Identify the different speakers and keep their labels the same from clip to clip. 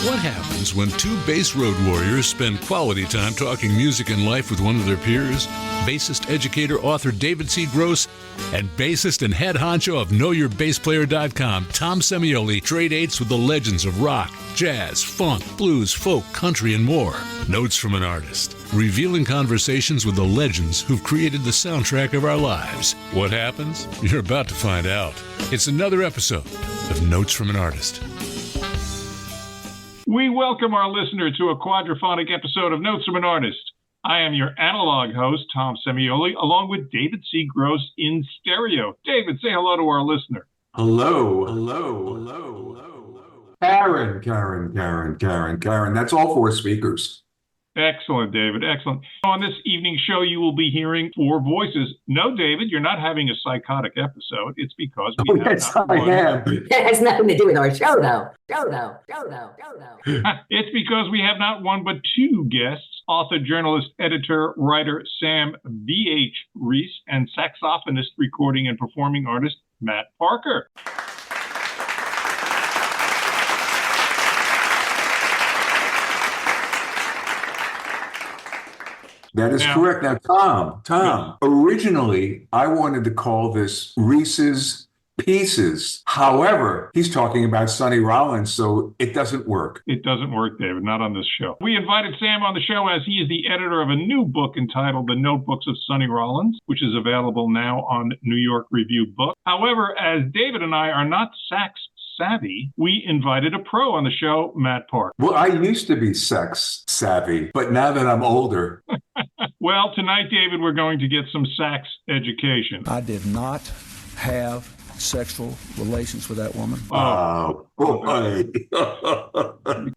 Speaker 1: What happens when two bass road warriors spend quality time talking music and life with one of their peers? Bassist, educator, author David C. Gross and bassist and head honcho of KnowYourBassPlayer.com, Tom Semioli, trade dates with the legends of rock, jazz, funk, blues, folk, country, and more. Notes from an Artist. Revealing conversations with the legends who've created the soundtrack of our lives. What happens? You're about to find out. It's another episode of Notes from an Artist.
Speaker 2: We welcome our listener to a quadraphonic episode of Notes from an Artist. I am your analog host, Tom Semioli, along with David C. Gross in stereo. David, say hello to our listener.
Speaker 3: Hello. Karen. That's all four speakers.
Speaker 2: Excellent, David. Excellent. On this evening's show, you will be hearing four voices. No, David, you're not having a psychotic episode. It's because we have
Speaker 3: yes, I am.
Speaker 4: It has nothing to do with our show, though.
Speaker 2: It's because we have not one but two guests, author, journalist, editor, writer Sam Reese, and saxophonist, recording, and performing artist Matt Parker.
Speaker 3: That is correct. Now, Tom, originally I wanted to call this Reese's Pieces. However, he's talking about Sonny Rollins, so it doesn't work.
Speaker 2: It doesn't work, David, not on this show. We invited Sam on the show as he is the editor of a new book entitled The Notebooks of Sonny Rollins, which is available now on New York Review Book. However, as David and I are not sax savvy, we invited a pro on the show, Matt Park.
Speaker 3: Well, I used to be sex savvy, but now that I'm older.
Speaker 2: Well, tonight, David, we're going to get some sax education.
Speaker 5: I did not have sexual relations with that woman.
Speaker 3: Oh, boy.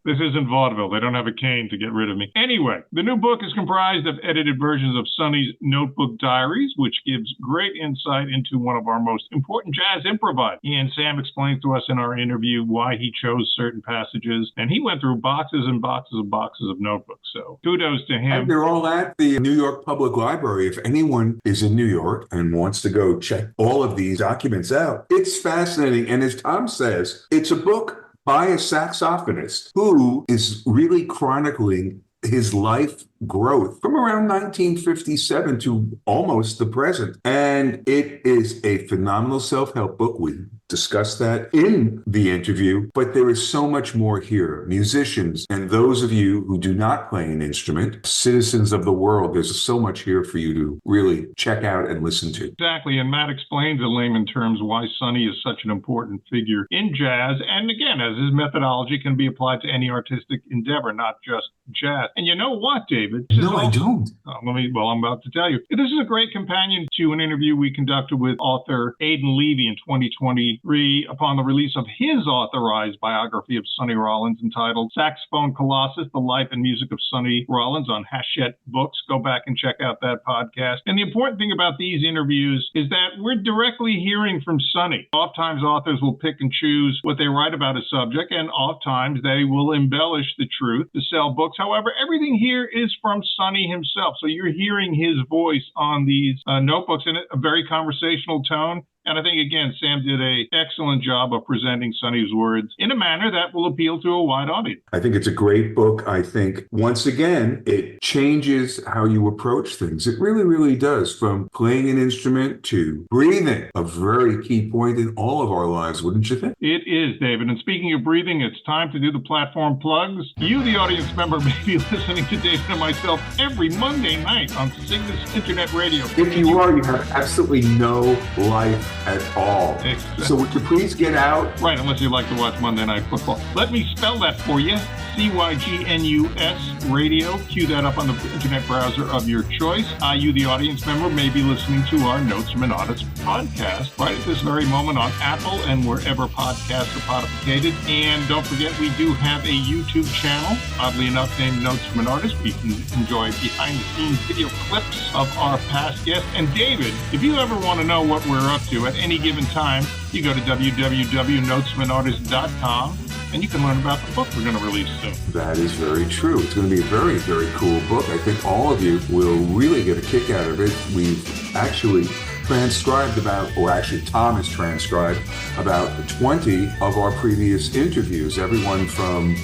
Speaker 2: This isn't vaudeville. They don't have a cane to get rid of me. Anyway, the new book is comprised of edited versions of Sonny's notebook diaries, which gives great insight into one of our most important jazz improvisers. And Sam explains to us in our interview why he chose certain passages, and he went through boxes and boxes of notebooks. So kudos to him.
Speaker 3: And they're all at the New York Public Library. If anyone is in New York and wants to go check all of these documents out, it's fascinating. And as Tom says, it's a book by a saxophonist who is really chronicling his life growth from around 1957 to almost the present. And it is a phenomenal self-help book. We discussed that in the interview, but there is so much more here. Musicians and those of you who do not play an instrument, citizens of the world, there's so much here for you to really check out and listen to.
Speaker 2: Exactly, and Matt explains in layman terms why Sonny is such an important figure in jazz, and again, as his methodology can be applied to any artistic endeavor, not just jazz. And you know what, David?
Speaker 3: No, I don't.
Speaker 2: I'm about to tell you. This is a great companion to an interview we conducted with author Aidan Levy in 2023 upon the release of his authorized biography of Sonny Rollins entitled Saxophone Colossus, The Life and Music of Sonny Rollins on Hachette Books. Go back and check out that podcast. And the important thing about these interviews is that we're directly hearing from Sonny. Oftentimes authors will pick and choose what they write about a subject, and oftentimes they will embellish the truth to sell books. However, everything here is from Sonny himself. So you're hearing his voice on these notebooks in a very conversational tone. And I think, again, Sam did an excellent job of presenting Sonny's words in a manner that will appeal to a wide audience.
Speaker 3: I think it's a great book. I think, once again, it changes how you approach things. It really, really does. From playing an instrument to breathing, a very key point in all of our lives, wouldn't you think?
Speaker 2: It is, David. And speaking of breathing, it's time to do the platform plugs. You, the audience member, may be listening to David and myself every Monday night on Cygnus Internet Radio.
Speaker 3: If you are, you have absolutely no life at all.
Speaker 2: Exactly.
Speaker 3: So would you please get out?
Speaker 2: Right, unless you like to watch Monday Night Football. Let me spell that for you. CYGNUS Radio. Cue that up on the internet browser of your choice. You, the audience member, may be listening to our Notes from an Artist podcast right at this very moment on Apple and wherever podcasts are podificated. And don't forget, we do have a YouTube channel, oddly enough, named Notes from an Artist. We can enjoy behind-the-scenes video clips of our past guests. And David, if you ever want to know what we're up to at any given time, you go to www.notesmanartist.com. and you can learn about the book we're going to release soon.
Speaker 3: That is very true. It's going to be a very, very cool book. I think all of you will really get a kick out of it. We've actually transcribed Tom has transcribed about 20 of our previous interviews, everyone from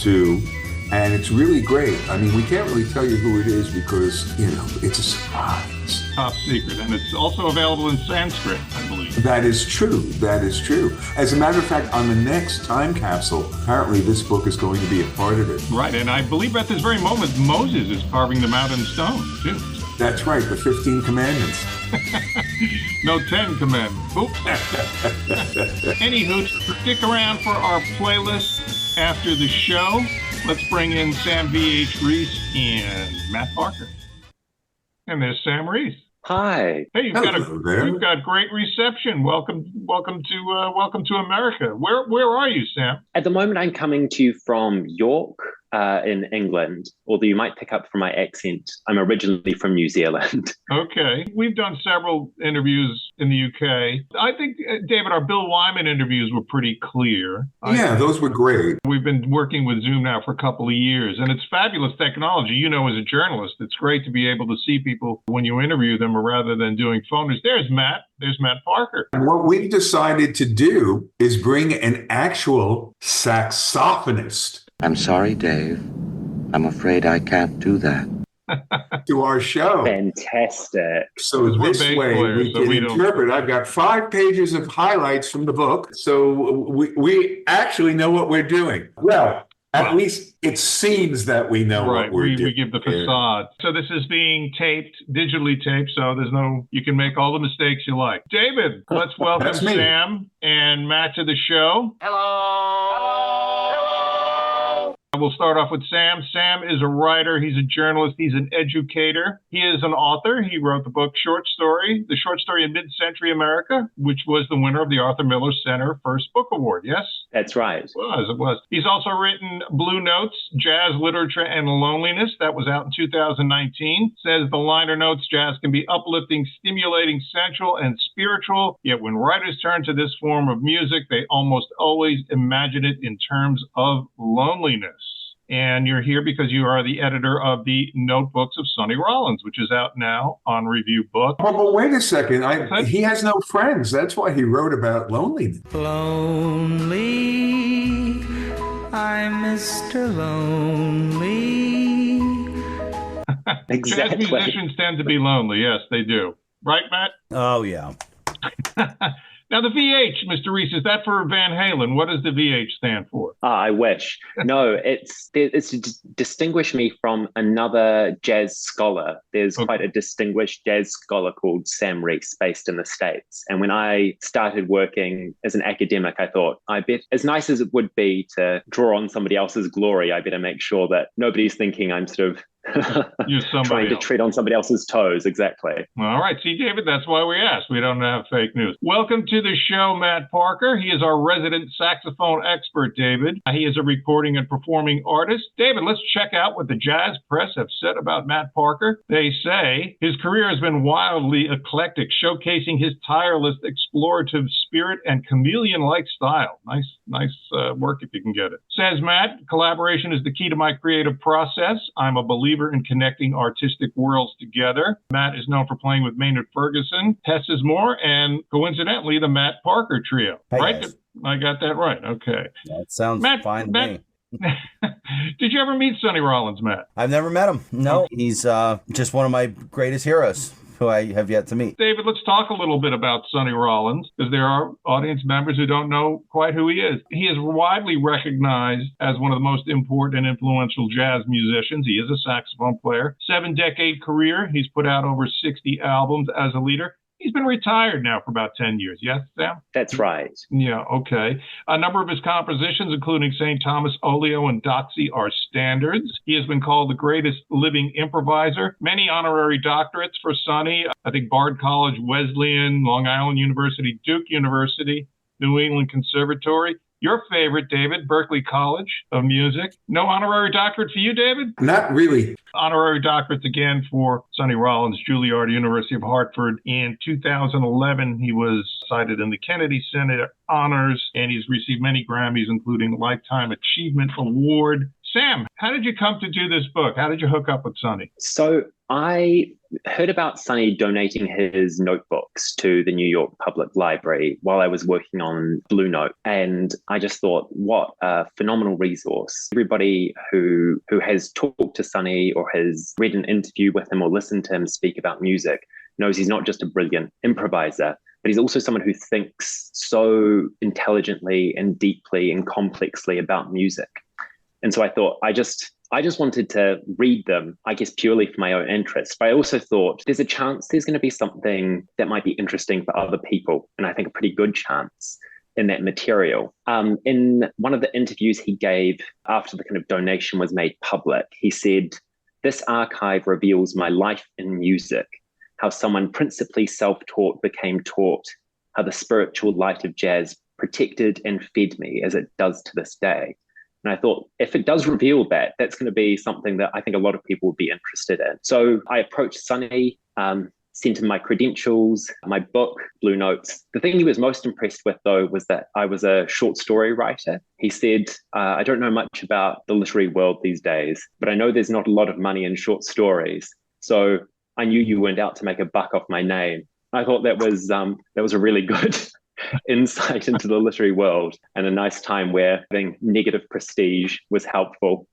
Speaker 3: too. And it's really great. I mean, we can't really tell you who it is because, it's a surprise.
Speaker 2: Top secret. And it's also available in Sanskrit, I believe.
Speaker 3: That is true. That is true. As a matter of fact, on the next time capsule, apparently this book is going to be a part of it.
Speaker 2: Right. And I believe at this very moment, Moses is carving them out in stone, too.
Speaker 3: That's right. The 15 Commandments.
Speaker 2: No 10 commandments. Oops. Anywho, stick around for our playlist after the show. Let's bring in Sam V.H. Reese and Matt Parker. And there's Sam Reese.
Speaker 6: Hi.
Speaker 2: Hey, you've got great reception. Welcome to America. Where are you, Sam?
Speaker 6: At the moment, I'm coming to you from York in England, although you might pick up from my accent. I'm originally from New Zealand.
Speaker 2: Okay. We've done several interviews in the UK. I think, David, our Bill Wyman interviews were pretty clear.
Speaker 3: Yeah, those were great.
Speaker 2: We've been working with Zoom now for a couple of years, and it's fabulous technology. As a journalist, it's great to be able to see people when you interview them rather than doing phoners. There's Matt Parker.
Speaker 3: And what we've decided to do is bring an actual saxophonist.
Speaker 7: I'm sorry, Dave. I'm afraid I can't do that.
Speaker 3: To our show.
Speaker 6: Fantastic.
Speaker 3: So this way we can interpret. I've got 5 pages of highlights from the book. So we actually know what we're doing. Well, at least it seems that we know what we're doing.
Speaker 2: We give the facade. So this is being digitally taped, so you can make all the mistakes you like. David, let's welcome Sam and Matt to the show.
Speaker 8: Hello.
Speaker 2: We'll start off with Sam. Sam is a writer. He's a journalist. He's an educator. He is an author. He wrote the book The Short Story in Mid-Century America, which was the winner of the Arthur Miller Center First Book Award. Yes?
Speaker 6: That's right.
Speaker 2: It was. He's also written Blue Notes, Jazz, Literature, and Loneliness. That was out in 2019. Says the liner notes, jazz can be uplifting, stimulating, sensual, and spiritual. Yet when writers turn to this form of music, they almost always imagine it in terms of loneliness. And you're here because you are the editor of the Notebooks of Sonny Rollins, which is out now on Review Book.
Speaker 3: Oh, but wait a second. He has no friends. That's why he wrote about loneliness.
Speaker 9: Lonely, I'm Mr. Lonely.
Speaker 6: Exactly.
Speaker 2: Jazz musicians tend to be lonely. Yes, they do. Right, Matt?
Speaker 5: Oh, yeah.
Speaker 2: Now, the VH, Mr. Reese, is that for Van Halen? What does the VH stand for?
Speaker 6: I wish. No, it's to distinguish me from another jazz scholar. There's quite a distinguished jazz scholar called Sam Reese based in the States. And when I started working as an academic, I thought, I bet as nice as it would be to draw on somebody else's glory, I better make sure that nobody's thinking I'm sort of trying to tread on somebody else's toes. Exactly.
Speaker 2: All right. See, David, that's why we asked. We don't have fake news. Welcome to the show, Matt Parker. He is our resident saxophone expert, David. He is a recording and performing artist. David, let's check out what the jazz press have said about Matt Parker. They say his career has been wildly eclectic, showcasing his tireless explorative spirit and chameleon-like style. Nice work if you can get it. Says Matt, collaboration is the key to my creative process. I'm a believer in connecting artistic worlds together. Matt is known for playing with Maynard Ferguson, Tess Moore, and coincidentally, the Matt Parker Trio.
Speaker 5: Hey,
Speaker 2: right?
Speaker 5: guys.
Speaker 2: I got that right. Okay.
Speaker 5: That sounds fine to me.
Speaker 2: Did you ever meet Sonny Rollins, Matt?
Speaker 5: I've never met him. No, he's just one of my greatest heroes who I have yet to meet.
Speaker 2: David, let's talk a little bit about Sonny Rollins, because there are audience members who don't know quite who he is. He is widely recognized as one of the most important and influential jazz musicians. He is a saxophone player. 7-decade career. He's put out over 60 albums as a leader. He's been retired now for about 10 years. Yes, Sam?
Speaker 6: That's right.
Speaker 2: Yeah, okay. A number of his compositions, including St. Thomas Oleo and Doxy, are standards. He has been called the greatest living improviser. Many honorary doctorates for Sonny. I think Bard College, Wesleyan, Long Island University, Duke University, New England Conservatory. Your favorite, David, Berklee College of Music. No honorary doctorate for you, David?
Speaker 3: Not really.
Speaker 2: Honorary doctorates again for Sonny Rollins, Juilliard, University of Hartford. In 2011, he was cited in the Kennedy Center Honors, and he's received many Grammys, including Lifetime Achievement Award, Sam, how did you come to do this book? How did you hook up with Sonny?
Speaker 6: So I heard about Sonny donating his notebooks to the New York Public Library while I was working on Blue Note. And I just thought, what a phenomenal resource. Everybody who has talked to Sonny or has read an interview with him or listened to him speak about music knows he's not just a brilliant improviser, but he's also someone who thinks so intelligently and deeply and complexly about music. And so I thought, I just wanted to read them, I guess, purely for my own interest. But I also thought there's a chance there's going to be something that might be interesting for other people. And I think a pretty good chance in that material. In one of the interviews he gave after the kind of donation was made public, he said, "This archive reveals my life in music, how someone principally self-taught became taught, how the spiritual light of jazz protected and fed me as it does to this day." And I thought, if it does reveal that, that's going to be something that I think a lot of people would be interested in. So I approached Sonny, sent him my credentials, my book, Blue Notes. The thing he was most impressed with, though, was that I was a short story writer. He said, "I don't know much about the literary world these days, but I know there's not a lot of money in short stories. So I knew you weren't out to make a buck off my name." I thought that was a really good insight into the literary world and a nice time where having negative prestige was helpful.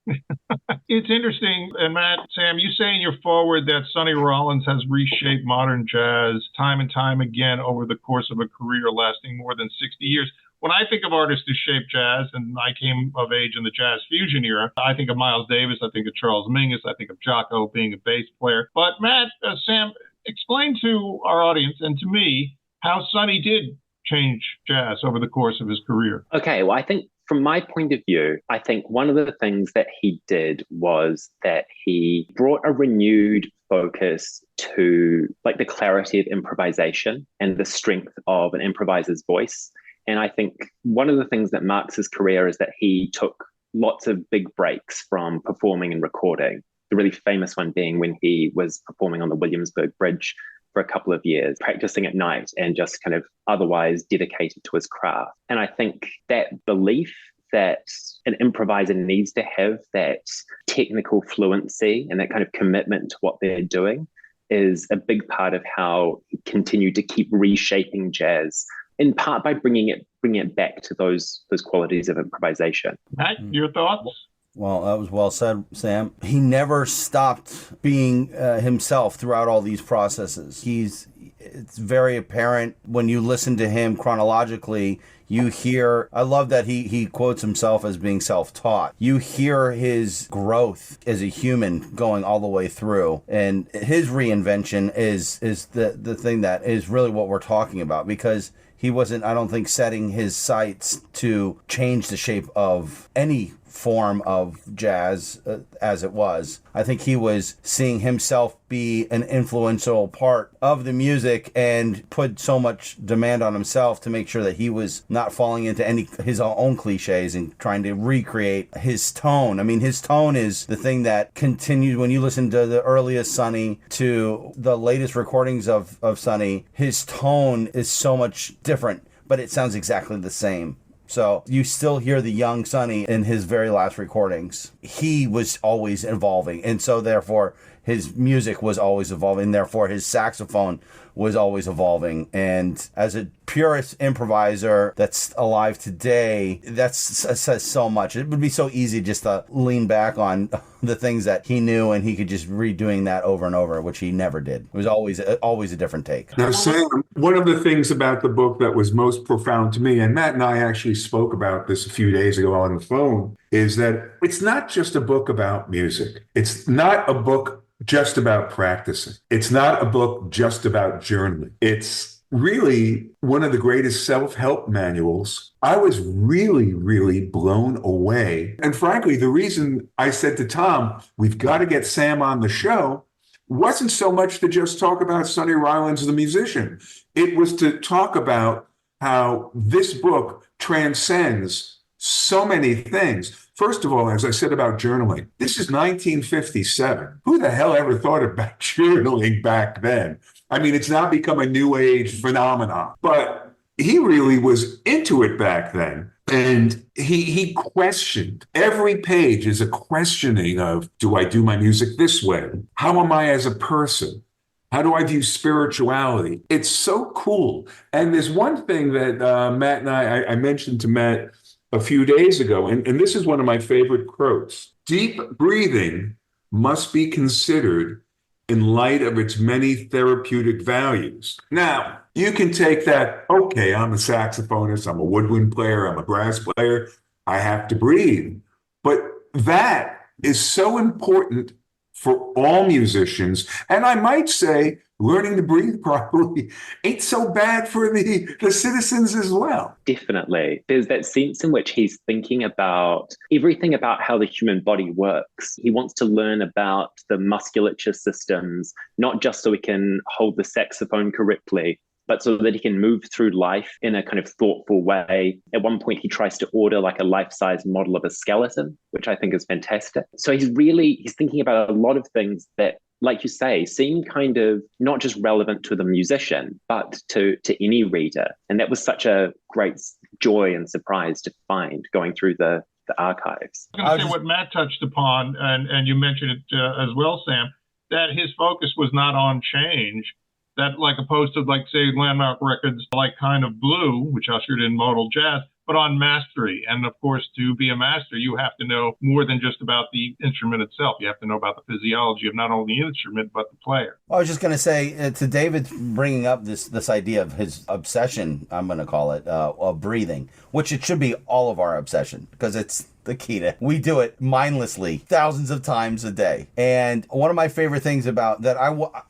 Speaker 2: It's interesting, and Matt, Sam, you say in your foreword that Sonny Rollins has reshaped modern jazz time and time again over the course of a career lasting more than 60 years. When I think of artists who shaped jazz, and I came of age in the jazz fusion era, I think of Miles Davis, I think of Charles Mingus, I think of Jocko being a bass player. But Matt, Sam, explain to our audience and to me how Sonny did change jazz over the course of his career.
Speaker 6: Okay, well, I think from my point of view, I think one of the things that he did was that he brought a renewed focus to like the clarity of improvisation and the strength of an improviser's voice. And I think one of the things that marks his career is that he took lots of big breaks from performing and recording. The really famous one being when he was performing on the Williamsburg Bridge for a couple of years, practicing at night and just kind of otherwise dedicated to his craft. And I think that belief that an improviser needs to have that technical fluency and that kind of commitment to what they're doing is a big part of how he continued to keep reshaping jazz, in part by bringing it back to those qualities of improvisation.
Speaker 2: Matt, your thoughts?
Speaker 5: Well, that was well said, Sam. He never stopped being himself throughout all these processes. It's very apparent when you listen to him chronologically. You hear, I love that he quotes himself as being self-taught. You hear his growth as a human going all the way through. And his reinvention is the thing that is really what we're talking about, because he wasn't, I don't think, setting his sights to change the shape of any form of jazz as it was. I think he was seeing himself be an influential part of the music and put so much demand on himself to make sure that he was not falling into his own cliches and trying to recreate his tone. I mean, his tone is the thing that continues when you listen to the earliest Sonny to the latest recordings of Sonny. His tone is so much different, but it sounds exactly the same. So you still hear the young Sonny in his very last recordings. He was always evolving. And so therefore his music was always evolving. Therefore his saxophone was always evolving. And as a purist improviser that's alive today, that says so much. It would be so easy just to lean back on the things that he knew and he could just redoing that over and over, which he never did. It was always a different take.
Speaker 3: Now, Sam, one of the things about the book that was most profound to me, and Matt and I actually spoke about this a few days ago on the phone, is that it's not just a book about music. It's not a book just about practicing. It's not a book just about journaling. It's really one of the greatest self-help manuals. I was really, really blown away. And frankly, the reason I said to Tom, we've got to get Sam on the show, wasn't so much to just talk about Sonny Rollins, the musician. It was to talk about how this book transcends so many things. First of all, as I said about journaling, this is 1957. Who the hell ever thought about journaling back then? I mean, it's now become a new age phenomenon, but he really was into it back then. And he questioned. Every page is a questioning of, do I do my music this way? How am I as a person? How do I view spirituality? It's so cool. And there's one thing that Matt and I mentioned to Matt a few days ago, and this is one of my favorite quotes. Deep breathing must be considered in light of its many therapeutic values. Now, you can take that, okay, I'm a saxophonist, I'm a woodwind player, I'm a brass player, I have to breathe. But that is so important for all musicians. And I might say, learning to breathe properly ain't so bad for the citizens as well.
Speaker 6: Definitely. There's that sense in which he's thinking about everything about how the human body works. He wants to learn about the musculature systems, not just so he can hold the saxophone correctly, but so that he can move through life in a kind of thoughtful way. At one point, he tries to order like a life-size model of a skeleton, which I think is fantastic. So he's thinking about a lot of things that, like you say, seem kind of not just relevant to the musician, but to any reader. And that was such a great joy and surprise to find going through the archives.
Speaker 2: I was going to say what Matt touched upon, and you mentioned it as well, Sam, that his focus was not on change, that like opposed to like, say, Landmark Records, like Kind of Blue, which ushered in modal jazz, but on mastery. And of course, to be a master, you have to know more than just about the instrument itself. You have to know about the physiology of not only the instrument, but the player.
Speaker 5: I was just going to say to David bringing up this idea of his obsession, I'm going to call it, of breathing, which it should be all of our obsession, because it's the key to, we do it mindlessly thousands of times a day. And one of my favorite things about that,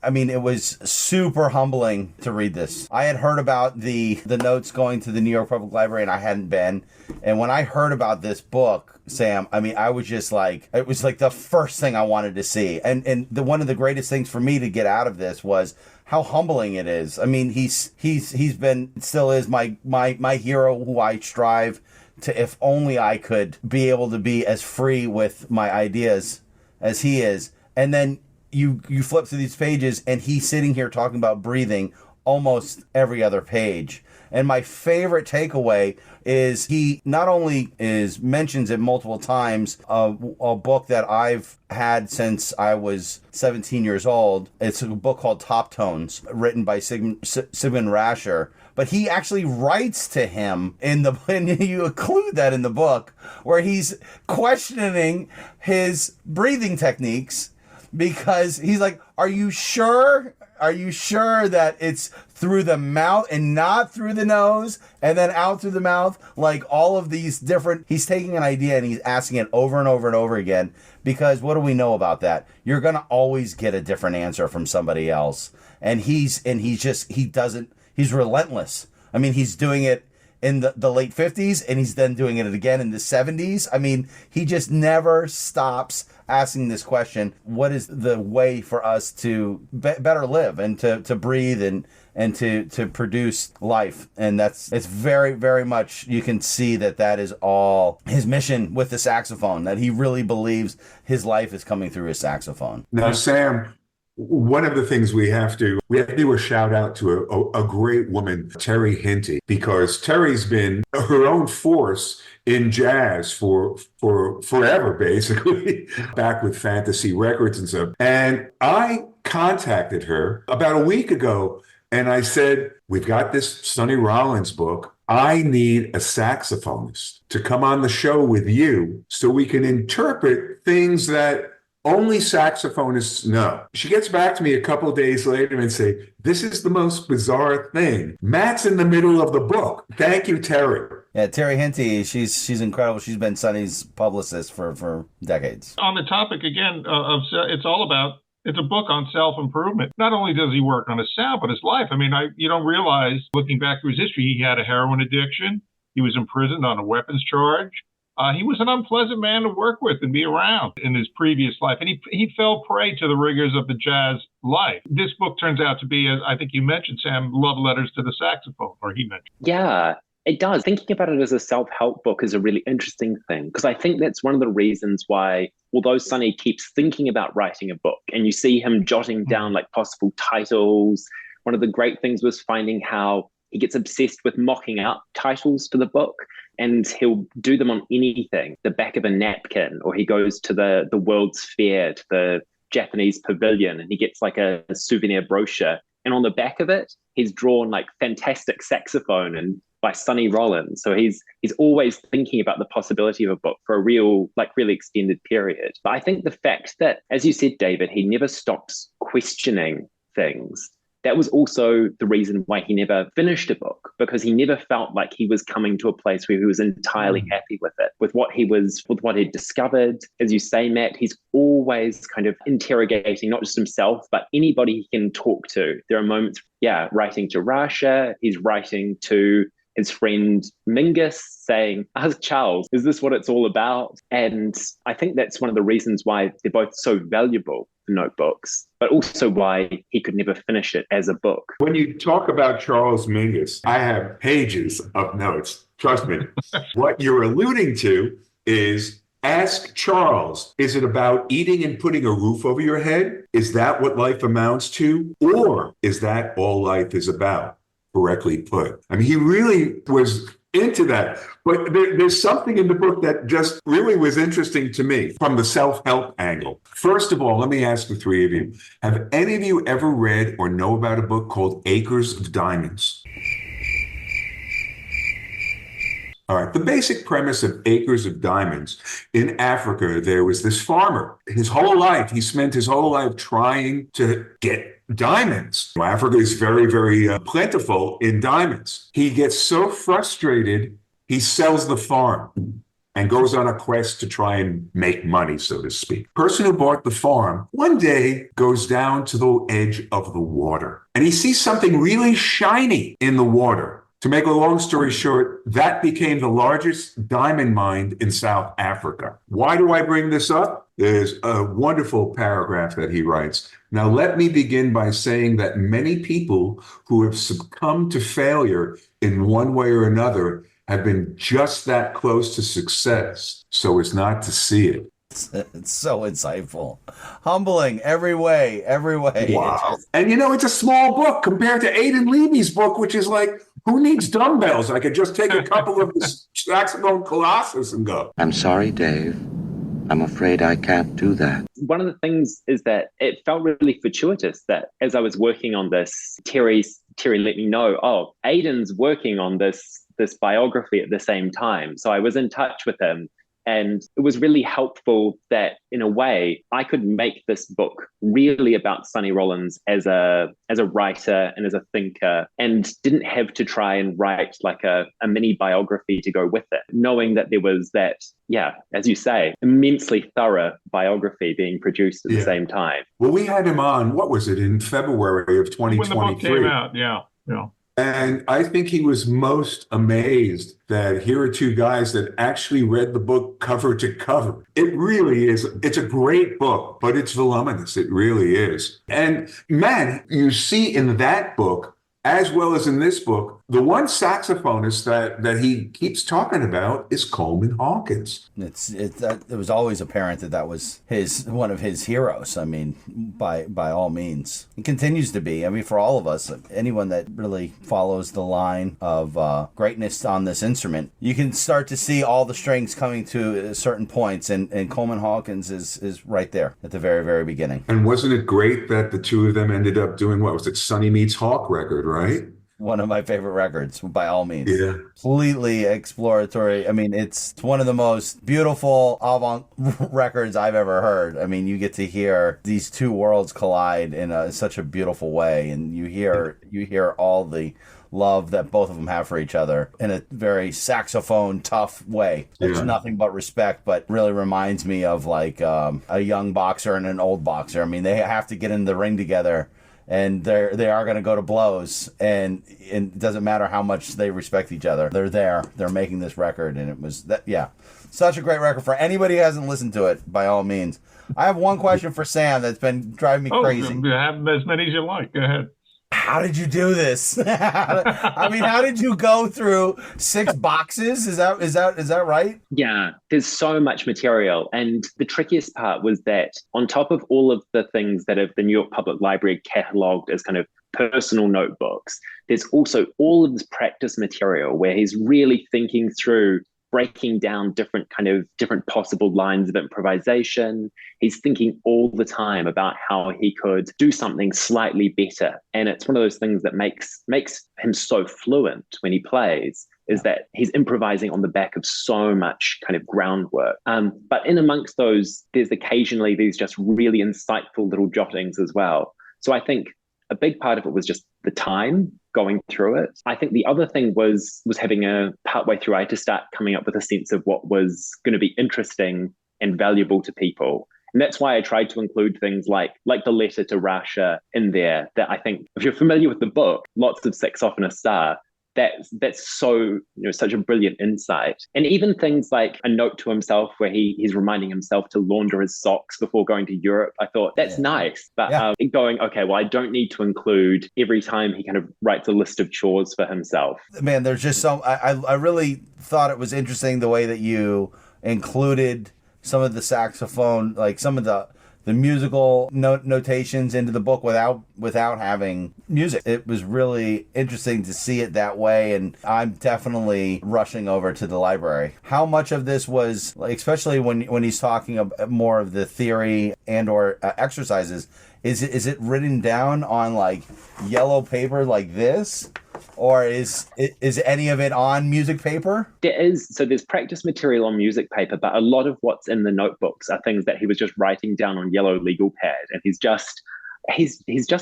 Speaker 5: I mean, it was super humbling to read this. I had heard about the notes going to the New York Public Library, and I hadn't been. And when I heard about this book, Sam, I mean, I was just like, it was like the first thing I wanted to see. And one of the greatest things for me to get out of this was how humbling it is. I mean, he's been, still is my hero, who I strive to, if only I could be able to be as free with my ideas as he is. And then you flip through these pages and he's sitting here talking about breathing almost every other page. And my favorite takeaway is he not only mentions it multiple times, a book that I've had since I was 17 years old. It's a book called Top Tones, written by Sigmund Rascher. But he actually writes to him and you include that in the book, where he's questioning his breathing techniques, because he's like, are you sure? Are you sure that it's through the mouth and not through the nose and then out through the mouth? Like all of these different, he's taking an idea and he's asking it over and over and over again, because what do we know about that? You're going to always get a different answer from somebody else. And he's relentless. I mean, he's doing it in the late 50s, and he's then doing it again in the 70s. I mean, he just never stops asking this question: what is the way for us to better live and to breathe and to produce life? And it's very, very much, you can see that is all his mission with the saxophone, that he really believes his life is coming through his saxophone.
Speaker 3: Now, Sam, one of the things we have to do a shout out to a great woman, Terry Hinty, because Terry's been her own force in jazz for forever, basically, back with Fantasy Records and stuff. And I contacted her about a week ago, and I said, we've got this Sonny Rollins book. I need a saxophonist to come on the show with you so we can interpret things that only saxophonists know. She gets back to me a couple of days later and say, this is the most bizarre thing. Matt's in the middle of the book. Thank you, Terry.
Speaker 5: Yeah, Terry Hinty, she's incredible. She's been Sonny's publicist for decades.
Speaker 2: On the topic again it's a book on self-improvement. Not only does he work on his sound, but his life. I mean, you don't realize, looking back through his history, he had a heroin addiction. He was imprisoned on a weapons charge. He was an unpleasant man to work with and be around in his previous life. And he fell prey to the rigors of the jazz life. This book turns out to be, as I think you mentioned, Sam, love letters to the saxophone, or he mentioned.
Speaker 6: Yeah, it does. Thinking about it as a self-help book is a really interesting thing, because I think that's one of the reasons why, although Sonny keeps thinking about writing a book, and you see him jotting down like possible titles, one of the great things was finding how he gets obsessed with mocking up titles for the book. and he'll do them on anything, the back of a napkin, or he goes to the World's Fair, to the Japanese pavilion, and he gets like a souvenir brochure. And on the back of it, he's drawn like Fantastic Saxophone and by Sonny Rollins. So he's always thinking about the possibility of a book for a really extended period. But I think the fact that, as you said, David, he never stops questioning things, that was also the reason why he never finished a book, because he never felt like he was coming to a place where he was entirely happy with it, with what he'd discovered. As you say, Matt, he's always kind of interrogating not just himself, but anybody he can talk to. There are moments, writing to Rasha, he's writing to his friend Mingus saying, ask Charles, is this what it's all about? And I think that's one of the reasons why they're both so valuable, the notebooks, but also why he could never finish it as a book.
Speaker 3: When you talk about Charles Mingus, I have pages of notes. Trust me. What you're alluding to is ask Charles, is it about eating and putting a roof over your head? Is that what life amounts to? Or is that all life is about? Correctly put. I mean, he really was into that. But there's something in the book that just really was interesting to me from the self-help angle. First of all, let me ask the three of you, have any of you ever read or know about a book called Acres of Diamonds? All right. The basic premise of Acres of Diamonds, in Africa, there was this farmer. He spent his whole life trying to get diamonds. Africa is very, very plentiful in diamonds. He gets so frustrated, he sells the farm and goes on a quest to try and make money, so to speak. Person who bought the farm one day goes down to the edge of the water and he sees something really shiny in the water. To make a long story short, that became the largest diamond mine in South Africa. Why do I bring this up? There's a wonderful paragraph that he writes. Now, let me begin by saying that many people who have succumbed to failure in one way or another have been just that close to success, so as not to see it.
Speaker 5: It's so insightful. Humbling every way.
Speaker 3: Wow. And it's a small book compared to Aidan Levy's book, which is like, who needs dumbbells? I could just take a couple of the saxophone Colossus and go.
Speaker 7: I'm sorry, Dave. I'm afraid I can't do that.
Speaker 6: One of the things is that it felt really fortuitous that as I was working on this, Terry let me know, Aidan's working on this biography at the same time. So I was in touch with him. And it was really helpful that, in a way, I could make this book really about Sonny Rollins as a writer and as a thinker, and didn't have to try and write like a mini biography to go with it, knowing that there was that, as you say, immensely thorough biography being produced at the same time.
Speaker 3: Well, we had him on, what was it, in February of 2023?
Speaker 2: When the book came out, yeah.
Speaker 3: And I think he was most amazed that here are two guys that actually read the book cover to cover. It really is. It's a great book, but it's voluminous. It really is. And man, you see in that book, as well as in this book, the one saxophonist that he keeps talking about is Coleman Hawkins.
Speaker 5: It was always apparent that was one of his heroes. I mean, by all means, it continues to be. I mean, for all of us, anyone that really follows the line of greatness on this instrument, you can start to see all the strings coming to certain points, and Coleman Hawkins is right there at the very, very beginning.
Speaker 3: And wasn't it great that the two of them ended up doing, what was it, Sonny Meets Hawk record, right?
Speaker 5: One of my favorite records, by all means.
Speaker 3: Yeah.
Speaker 5: Completely exploratory. I mean, it's one of the most beautiful avant records I've ever heard. I mean, you get to hear these two worlds collide in such a beautiful way, and you hear all the love that both of them have for each other in a very saxophone tough way. It's nothing but respect, but really reminds me of like a young boxer and an old boxer. I mean, they have to get in the ring together, and they are going to go to blows, and it doesn't matter how much they respect each other. They're making this record, and it was such a great record. For anybody who hasn't listened to it, by all means. I have one question for Sam that's been driving me crazy.
Speaker 2: Have as many as you like. Go ahead.
Speaker 5: How did you do this? I mean, how did you go through 6 boxes? Is that right?
Speaker 6: Yeah, there's so much material. And the trickiest part was that on top of all of the things that have the New York Public Library cataloged as kind of personal notebooks, there's also all of this practice material where he's really thinking through breaking down different possible lines of improvisation. He's thinking all the time about how he could do something slightly better. And it's one of those things that makes him so fluent when he plays, is that he's improvising on the back of so much kind of groundwork. But in amongst those, there's occasionally these just really insightful little jottings as well. So I think a big part of it was just the time going through it. I think the other thing was having partway through, I had to start coming up with a sense of what was going to be interesting and valuable to people. And that's why I tried to include things like the letter to Russia in there, that I think, if you're familiar with the book, lots of saxophonists are, that's so, such a brilliant insight. And even things like a note to himself where he's reminding himself to launder his socks before going to Europe. I thought that's nice, but going, okay, well, I don't need to include every time he kind of writes a list of chores for himself.
Speaker 5: Man, there's just I really thought it was interesting the way that you included some of the saxophone, like some of the musical notations into the book without having music. It was really interesting to see it that way, and I'm definitely rushing over to the library. How much of this was, like, especially when he's talking about more of the theory and or exercises, is it written down on like yellow paper like this? Or is any of it on music paper?
Speaker 6: There's practice material on music paper, but a lot of what's in the notebooks are things that he was just writing down on yellow legal pad. And he's just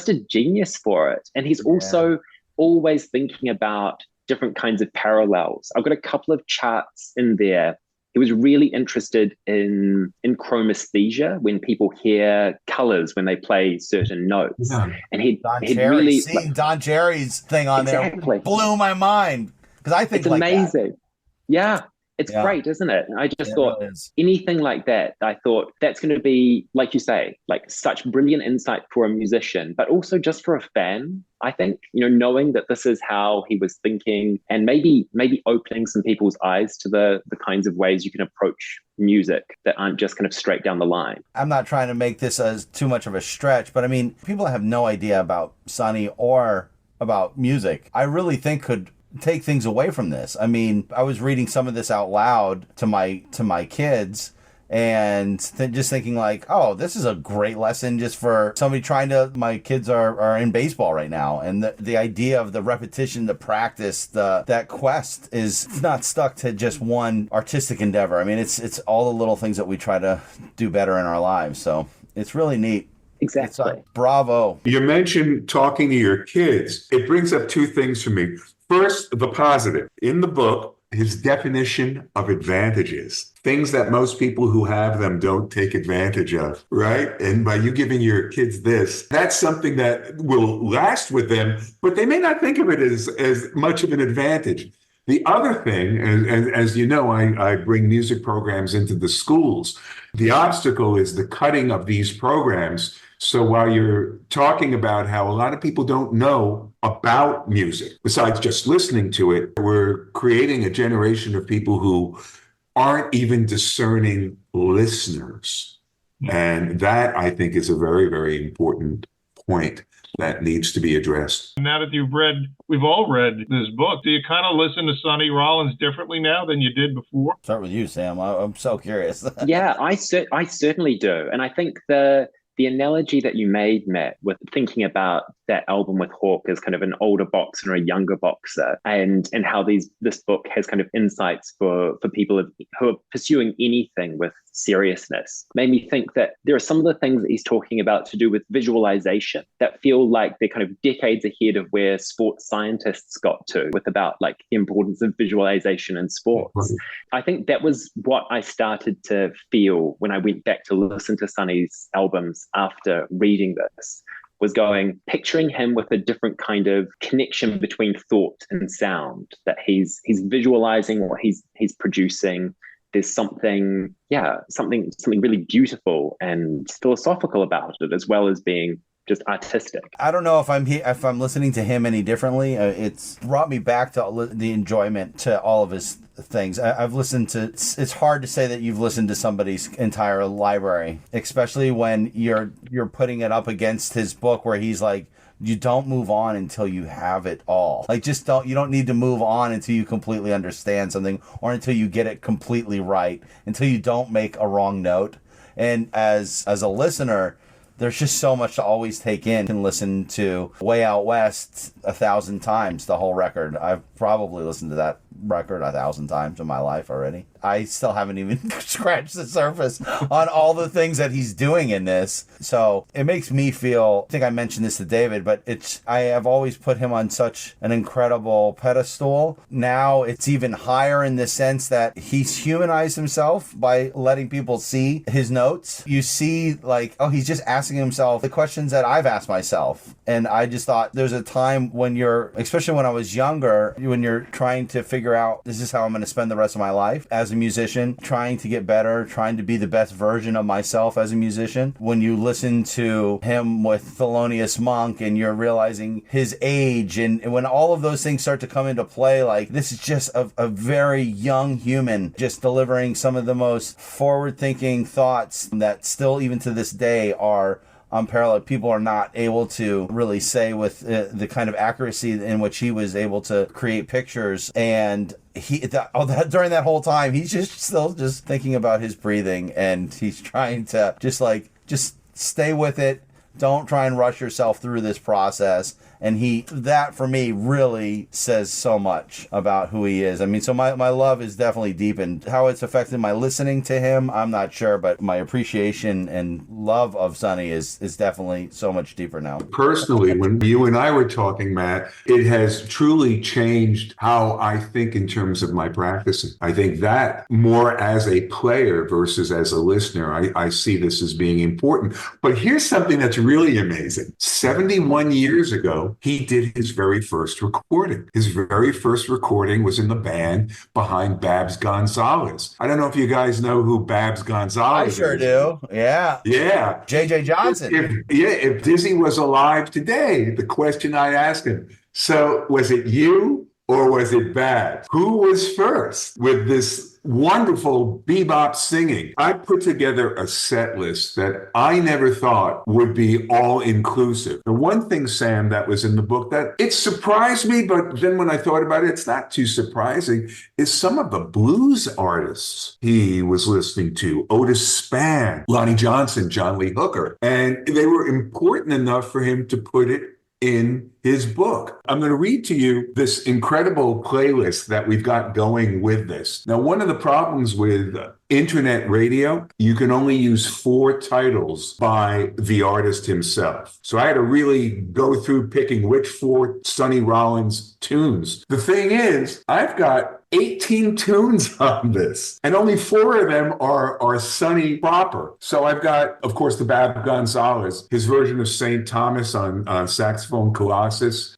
Speaker 6: a genius for it. And he's also always thinking about different kinds of parallels. I've got a couple of charts in there. He was really interested in chromesthesia, when people hear colors when they play certain notes. Yeah. And he'd really
Speaker 5: seeing Don Cherry's thing on there blew my mind, because I think
Speaker 6: it's
Speaker 5: like
Speaker 6: amazing.
Speaker 5: That.
Speaker 6: Yeah. It's great, isn't it? And I just thought anything like that, I thought that's going to be, like you say, like such brilliant insight for a musician, but also just for a fan. I think, knowing that this is how he was thinking, and maybe opening some people's eyes to the kinds of ways you can approach music that aren't just kind of straight down the line.
Speaker 5: I'm not trying to make this as too much of a stretch, but I mean, people have no idea about Sonny or about music, I really think could take things away from this. I mean, I was reading some of this out loud to my kids, and just thinking like, oh, this is a great lesson just for somebody my kids are in baseball right now, and the idea of the repetition, the practice, that quest is not stuck to just one artistic endeavor. I mean, it's all the little things that we try to do better in our lives. So it's really neat.
Speaker 6: Exactly.
Speaker 5: Bravo.
Speaker 3: You mentioned talking to your kids. It brings up two things for me. First, the positive. In the book, his definition of advantages, things that most people who have them don't take advantage of, right? And by you giving your kids this, that's something that will last with them, but they may not think of it as much of an advantage. The other thing, and as you know, I bring music programs into the schools. The obstacle is the cutting of these programs. So while you're talking about how a lot of people don't know about music, besides just listening to it, we're creating a generation of people who aren't even discerning listeners. And that, I think, is a very, very important point that needs to be addressed.
Speaker 2: Now that we've all read this book, do you kind of listen to Sonny Rollins differently now than you did before?
Speaker 5: Start with you, Sam. I'm so curious.
Speaker 6: Yeah, I certainly do. And I think the analogy that you made, Matt, with thinking about that album with Hawk as kind of an older boxer and a younger boxer, and how this book has kind of insights for people who are pursuing anything with seriousness, made me think that there are some of the things that he's talking about to do with visualization that feel like they're kind of decades ahead of where sports scientists got to, with about like the importance of visualization in sports. Right. I think that was what I started to feel when I went back to listen to Sonny's albums after reading this, was picturing him with a different kind of connection between thought and sound, that he's visualizing what he's producing. There's something really beautiful and philosophical about it, as well as being just artistic.
Speaker 5: I don't know if I'm listening to him any differently. It's brought me back to the enjoyment to all of his things. I've listened to. It's hard to say that you've listened to somebody's entire library, especially when you're putting it up against his book, where he's like you don't move on until you have it all. Like, you don't need to move on until you completely understand something, or until you get it completely right, until you don't make a wrong note. And as a listener, there's just so much to always take in. You can listen to Way Out West 1,000 times, the whole record. I've probably listened to that record 1,000 times in my life already. I still haven't even scratched the surface on all the things that he's doing in this. So it makes me feel, I think I mentioned this to David, but I have always put him on such an incredible pedestal. Now it's even higher in the sense that he's humanized himself by letting people see his notes. You see, like, oh, he's just asking himself the questions that I've asked myself. And I just thought there's a time when especially when I was younger, when you're trying to figure out, this is how I'm going to spend the rest of my life as a musician, trying to get better, trying to be the best version of myself as a musician. When you listen to him with Thelonious Monk and you're realizing his age, and when all of those things start to come into play, like, this is just a very young human just delivering some of the most forward-thinking thoughts that still, even to this day, are unparalleled. People are not able to really say with the kind of accuracy in which he was able to create pictures. And during that whole time, he's still thinking about his breathing, and he's trying to just stay with it. Don't try and rush yourself through this process. And that for me really says so much about who he is. I mean, so my love is definitely deepened. How it's affected my listening to him, I'm not sure, but my appreciation and love of Sonny is definitely so much deeper now.
Speaker 3: Personally, when you and I were talking, Matt, it has truly changed how I think in terms of my practicing. I think that more as a player versus as a listener, I see this as being important. But here's something that's really amazing. 71 years ago, he did his very first recording. His very first recording was in the band behind Babs Gonzalez. I don't know if you guys know who Babs Gonzalez is.
Speaker 5: I sure do. Yeah.
Speaker 3: Yeah.
Speaker 5: J.J. Johnson.
Speaker 3: If Dizzy was alive today, the question I asked him, so was it you or was it Babs? Who was first with this wonderful bebop singing? I put together a set list that I never thought would be all inclusive. The one thing, Sam, that was in the book that it surprised me, but then when I thought about it, it's not too surprising, is some of the blues artists he was listening to. Otis Spann, Lonnie Johnson, John Lee Hooker. And they were important enough for him to put it in his book. I'm going to read to you this incredible playlist that we've got going with this. Now, one of the problems with internet radio, you can only use 4 titles by the artist himself. So I had to really go through picking which 4 Sonny Rollins tunes. The thing is, I've got 18 tunes on this, and only 4 of them are Sonny proper. So I've got, of course, the Bab Gonzalez, his version of St. Thomas on saxophone Colossus,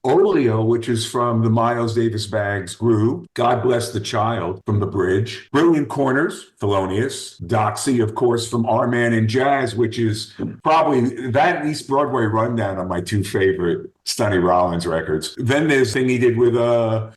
Speaker 3: Olio, which is from the Miles Davis Baggs group, God Bless the Child from The Bridge, Brilliant Corners, Thelonious, Doxy, of course, from Our Man in Jazz, which is probably that East Broadway Rundown on my 2 favorite Sonny Rollins records. Then there's a thing he did with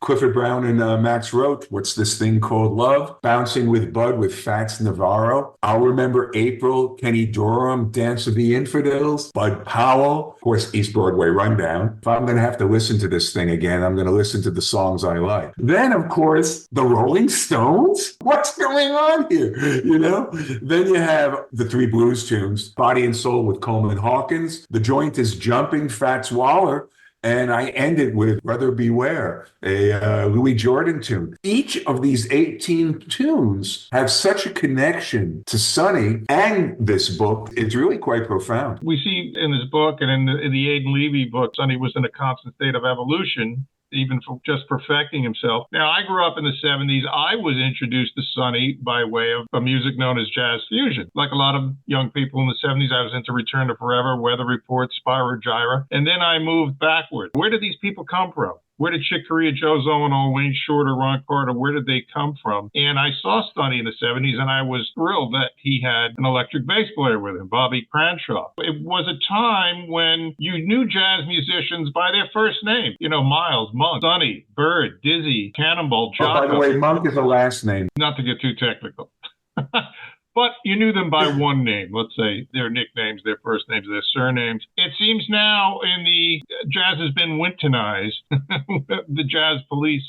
Speaker 3: Clifford Brown and Max Roach. What's This Thing Called Love? Bouncing with Bud with Fats Navarro. I'll Remember April, Kenny Dorham, Dance of the Infidels, Bud Powell, of course, East Broadway Rundown. If I'm going to have to listen to this thing again, I'm going to listen to the songs I like. Then, of course, the Rolling Stones. What's going on here? You know? Then you have the 3 blues tunes, Body and Soul with Coleman Hawkins. The Joint is Jumping, Fats Waller. And I ended with Brother Beware, a Louis Jordan tune. Each of these 18 tunes have such a connection to Sonny and this book. It's really quite profound.
Speaker 2: We see in this book and in the Aidan Levy book, Sonny was in a constant state of evolution, even for just perfecting himself. Now, I grew up in the 70s. I was introduced to Sonny by way of a music known as jazz fusion. Like a lot of young people in the 70s, I was into Return to Forever, Weather Report, Spyro Gyra. And then I moved backward. Where did these people come from? Where did Chick Corea, Joe Zawinul, Wayne Shorter, Ron Carter, where did they come from? And I saw Sonny in the 70s, and I was thrilled that he had an electric bass player with him, Bobby Cranshaw. It was a time when you knew jazz musicians by their first name. You know, Miles, Monk, Sonny, Bird, Dizzy, Cannonball, Jocko.
Speaker 3: Oh, by the way, Monk is a last name.
Speaker 2: Not to get too technical. but you knew them by one name. Let's say their nicknames, their first names, their surnames. It seems now in the jazz has been Wintonized, the jazz police.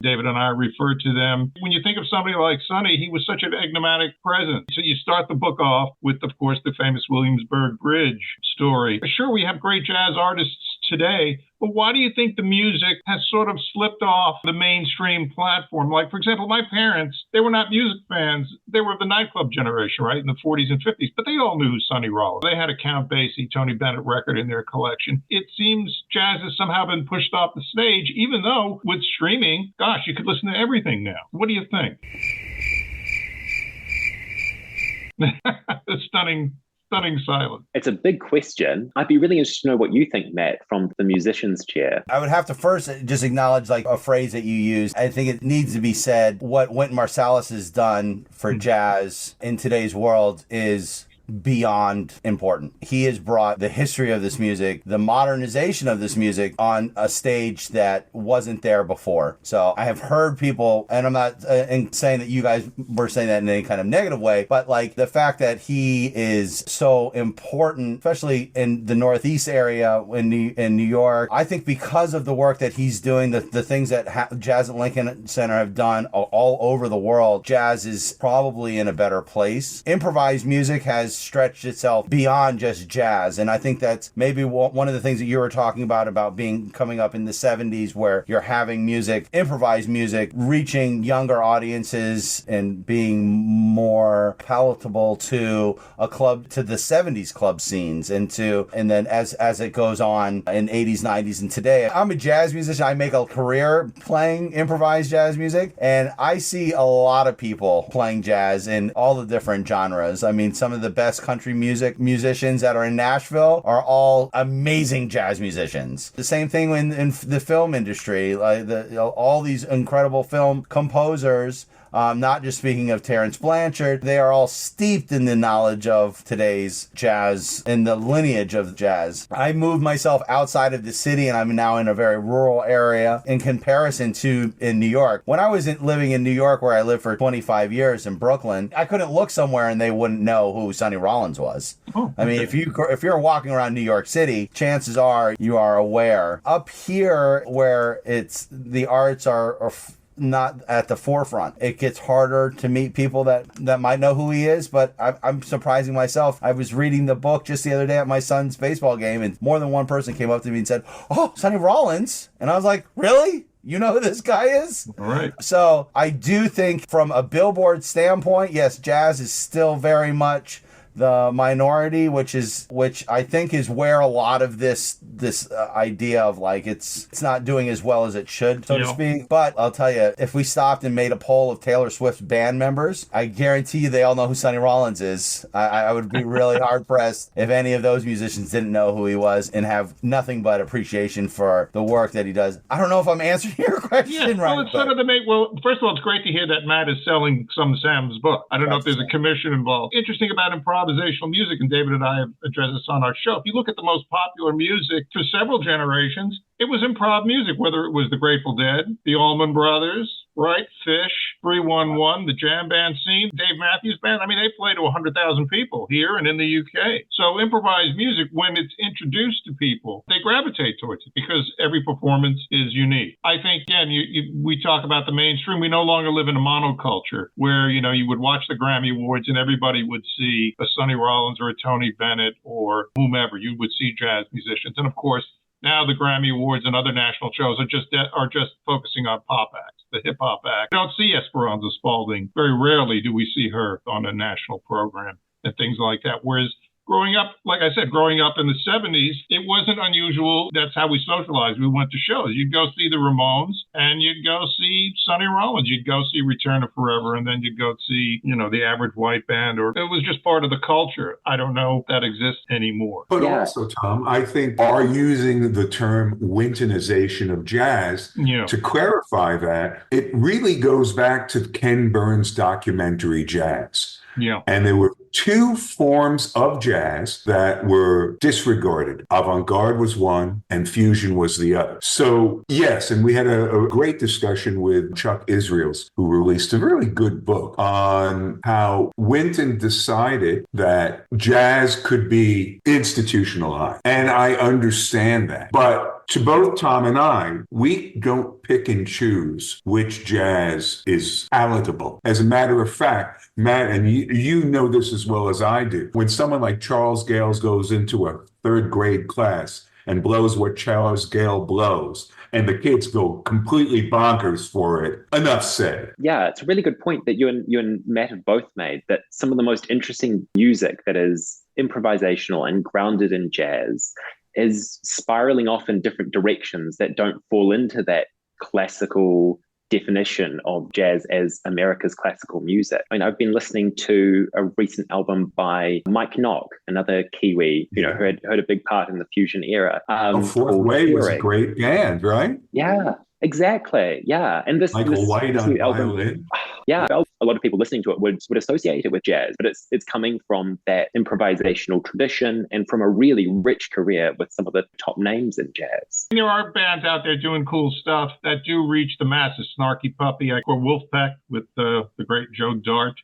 Speaker 2: David and I refer to them. When you think of somebody like Sonny, he was such an enigmatic presence. So you start the book off with, of course, the famous Williamsburg Bridge story. Sure, we have great jazz artists today, but why do you think the music has sort of slipped off the mainstream platform? Like, for example, my parents, they were not music fans. They were the nightclub generation, right, in the 40s and 50s, but they all knew Sonny Rollins. They had a Count Basie, Tony Bennett record in their collection. It seems jazz has somehow been pushed off the stage, even though with streaming, gosh, you could listen to everything now. What do you think? Stunning silence.
Speaker 6: It's a big question. I'd be really interested to know what you think, Matt, from the musician's chair.
Speaker 5: I would have to first just acknowledge like a phrase that you used. I think it needs to be said. What Wynton Marsalis has done for jazz in today's world is beyond important. He has brought the history of this music, the modernization of this music on a stage that wasn't there before. So I have heard people, and I'm not saying that you guys were saying that in any kind of negative way, but like the fact that he is so important, especially in the Northeast area in New York, I think because of the work that he's doing, the things that Jazz at Lincoln Center have done all over the world, jazz is probably in a better place. Improvised music has stretched itself beyond just jazz, and I think that's maybe one of the things that you were talking about being coming up in the 70s, where you're having music, improvised music, reaching younger audiences and being more palatable to the 70s club scenes, and then as it goes on in 80s, 90s, and today. I'm a jazz musician. I make a career playing improvised jazz music, and I see a lot of people playing jazz in all the different genres. I mean, some of the best country musicians that are in Nashville are all amazing jazz musicians. The same thing in the film industry, like all these incredible film composers. Not just speaking of Terrence Blanchard, they are all steeped in the knowledge of today's jazz and the lineage of jazz. I moved myself outside of the city, and I'm now in a very rural area in comparison to in New York. When I was living in New York, where I lived for 25 years in Brooklyn, I couldn't look somewhere and they wouldn't know who Sonny Rollins was. Oh, okay. I mean, if you're walking around New York City, chances are you are aware. Up here, where the arts are not at the forefront, it gets harder to meet people that might know who he is, but I'm surprising myself. I was reading the book just the other day at my son's baseball game, and more than one person came up to me and said, "Oh, Sonny Rollins," and I was like, "Really? You know who this guy is?"
Speaker 2: All right.
Speaker 5: So I do think from a Billboard standpoint, yes, jazz is still very much the minority, which I think is where a lot of this idea of like it's not doing as well as it should, so to speak. But I'll tell you, if we stopped and made a poll of Taylor Swift's band members, I guarantee you they all know who Sonny Rollins is. I would be really hard pressed if any of those musicians didn't know who he was and have nothing but appreciation for the work that he does. I don't know if I'm answering your question right.
Speaker 2: Well, it's sort of first of all, it's great to hear that Matt is selling some of Sam's book. I don't know if there's a commission involved. Interesting about improvisational music, and David and I have addressed this on our show. If you look at the most popular music for several generations, it was improv music, whether it was the Grateful Dead, the Allman Brothers, right? Fish, 311, the jam band scene, Dave Matthews Band. I mean, they play to 100,000 people here and in the UK. So improvised music, when it's introduced to people, they gravitate towards it because every performance is unique. I think, again, we talk about the mainstream. We no longer live in a monoculture where, you would watch the Grammy Awards and everybody would see a Sonny Rollins or a Tony Bennett or whomever. You would see jazz musicians. And of course, now the Grammy Awards and other national shows are just focusing on pop acts, the hip hop act. You don't see Esperanza Spalding. Very rarely do we see her on a national program and things like that. Whereas growing up in the 70s, it wasn't unusual. That's how we socialized. We went to shows. You'd go see the Ramones and you'd go see Sonny Rollins. You'd go see Return to Forever, and then you'd go see, the Average White Band, or it was just part of the culture. I don't know if that exists anymore.
Speaker 3: But also, Tom, I think are using the term Wintonization of jazz to clarify that. It really goes back to Ken Burns' documentary Jazz.
Speaker 2: Yeah.
Speaker 3: And there were two forms of jazz that were disregarded. Avant-garde was one and fusion was the other. So yes, and we had a great discussion with Chuck Israels, who released a really good book on how Wynton decided that jazz could be institutionalized. And I understand that. But to both Tom and I, we don't pick and choose which jazz is palatable. As a matter of fact, Matt, and you know this as well as I do, when someone like Charles Gales goes into a third grade class and blows what Charles Gale blows, and the kids go completely bonkers for it, enough said.
Speaker 6: Yeah, it's a really good point that you and Matt have both made, that some of the most interesting music that is improvisational and grounded in jazz is spiraling off in different directions that don't fall into that classical definition of jazz as America's classical music. I mean, I've been listening to a recent album by Mike Knock, another Kiwi, who had a big part in the fusion era.
Speaker 3: Fourth Way was a great band, right?
Speaker 6: Yeah, exactly. Yeah. And this
Speaker 3: Michael White on
Speaker 6: album,
Speaker 3: violin.
Speaker 6: Yeah, a lot of people listening to it would associate it with jazz, but it's coming from that improvisational tradition and from a really rich career with some of the top names in jazz.
Speaker 2: There are bands out there doing cool stuff that do reach the masses. Snarky Puppy, or Wolfpack with the great Joe Dart.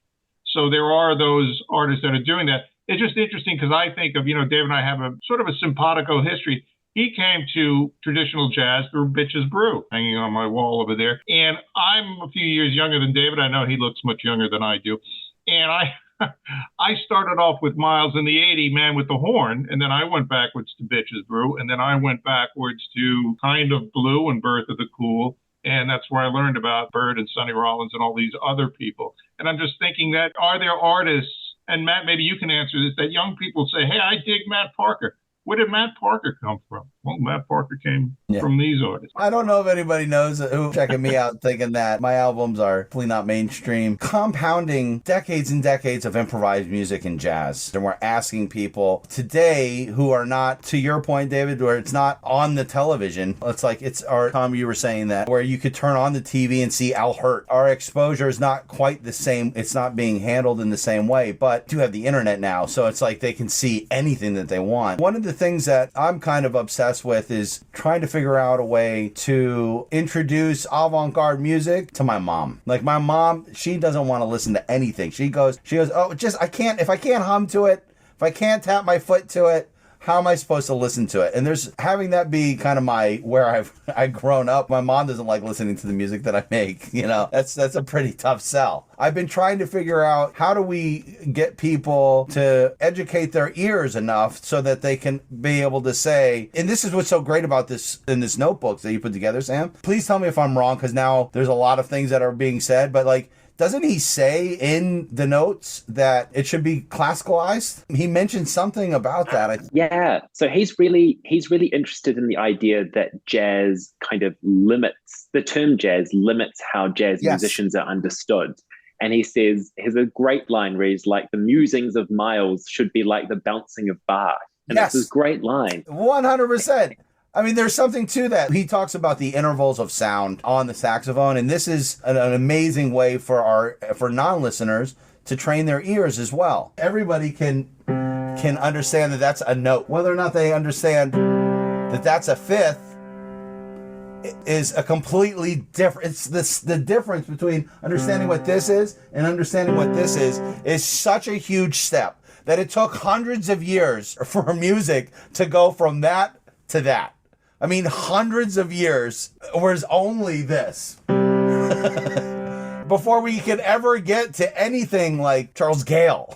Speaker 2: So there are those artists that are doing that. It's just interesting because I think of, Dave and I have a sort of a simpatico history. He came to traditional jazz through Bitches Brew, hanging on my wall over there. And I'm a few years younger than David. I know he looks much younger than I do. And I started off with Miles in the 80, Man with the Horn, and then I went backwards to Bitches Brew, and then I went backwards to Kind of Blue and Birth of the Cool. And that's where I learned about Bird and Sonny Rollins and all these other people. And I'm just thinking that, are there artists, and Matt, maybe you can answer this, that young people say, hey, I dig Matt Parker. Where did Matt Parker come from? Well, Matt Parker came from these artists.
Speaker 5: I don't know if anybody knows who checking me out thinking that my albums are definitely not mainstream. Compounding decades and decades of improvised music and jazz. And we're asking people today who are not, to your point, David, where it's not on the television. It's like Tom, you were saying that, where you could turn on the TV and see Al Hirt. Our exposure is not quite the same. It's not being handled in the same way, but do have the internet now. So it's like they can see anything that they want. One of the things that I'm kind of obsessed with is trying to figure out a way to introduce avant-garde music to my mom. Like my mom, she doesn't want to listen to anything. She goes, oh, if I can't hum to it, if I can't tap my foot to it, how am I supposed to listen to it? And there's having that be kind of where I've grown up. My mom doesn't like listening to the music that I make. That's a pretty tough sell. I've been trying to figure out how do we get people to educate their ears enough so that they can be able to say, and this is what's so great about this in this notebook that you put together, Sam. Please tell me if I'm wrong, because now there's a lot of things that are being said, but doesn't he say in the notes that it should be classicalized? He mentioned something about that.
Speaker 6: Yeah. So he's really interested in the idea that jazz kind of the term jazz limits how jazz musicians are understood. And he says, here's a great line where he's like, the musings of Miles should be like the bouncing of Bach. And that's his great line.
Speaker 5: 100%. I mean, there's something to that. He talks about the intervals of sound on the saxophone, and this is an amazing way for non-listeners to train their ears as well. Everybody can understand that that's a note. Whether or not they understand that that's a fifth is a completely different. It's the difference between understanding what this is and understanding what this is such a huge step that it took hundreds of years for music to go from that to that. I mean, hundreds of years was only this. Before we could ever get to anything like Charles Gale.